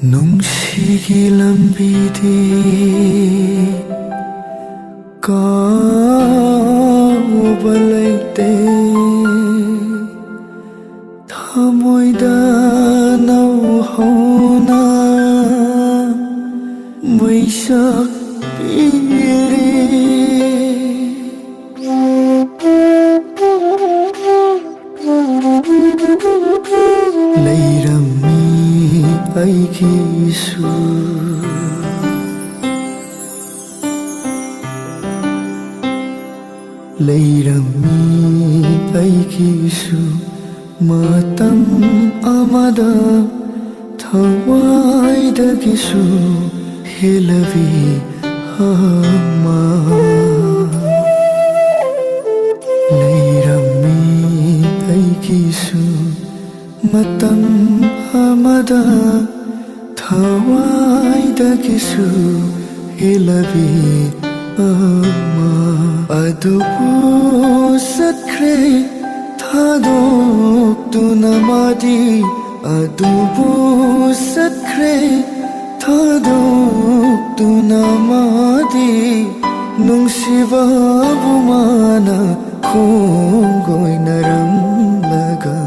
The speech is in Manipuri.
ꯅꯨꯡꯁꯤꯒꯤ ꯂꯝꯕꯤꯗꯤ ꯀꯥꯎꯕ ꯂꯩꯇꯦ ꯊꯃꯣꯏꯗ ꯅꯧꯍꯧꯅ ꯃꯩꯁꯛ ꯄꯤꯔꯤ ꯂꯩꯔꯝꯃꯤ ꯑꯩꯒꯤꯁꯨ ꯂꯩꯔꯝꯃꯤ ꯑꯩꯒꯤꯁꯨ ꯃꯇꯝ ꯑꯃꯗ ꯊꯋꯥꯏꯗꯒꯤꯁꯨ ꯍꯦꯜꯂꯕꯤ ꯑꯃ ꯂꯩꯔꯝꯃꯤ ꯑꯩꯒꯤꯁꯨ ꯃꯇꯝ ꯑꯃꯗ ꯊꯋꯥꯏꯗꯒꯤꯁꯨ ꯍꯦꯜꯂꯕꯤ ꯑꯃ ꯑꯗꯨꯕꯨ ꯆꯠꯈ꯭ꯔꯦ ꯊꯥꯗꯣꯛꯇꯨꯅ ꯃꯥꯗꯤ ꯑꯗꯨꯕꯨ ꯆꯠꯈ꯭ꯔꯦ ꯊꯥꯗꯣꯛꯇꯨꯅ ꯃꯥꯗꯤ ꯅꯨꯡꯁꯤꯕꯕꯨ ꯃꯥꯅ ꯈꯣꯡꯒꯣꯏꯅꯔꯝꯂꯒ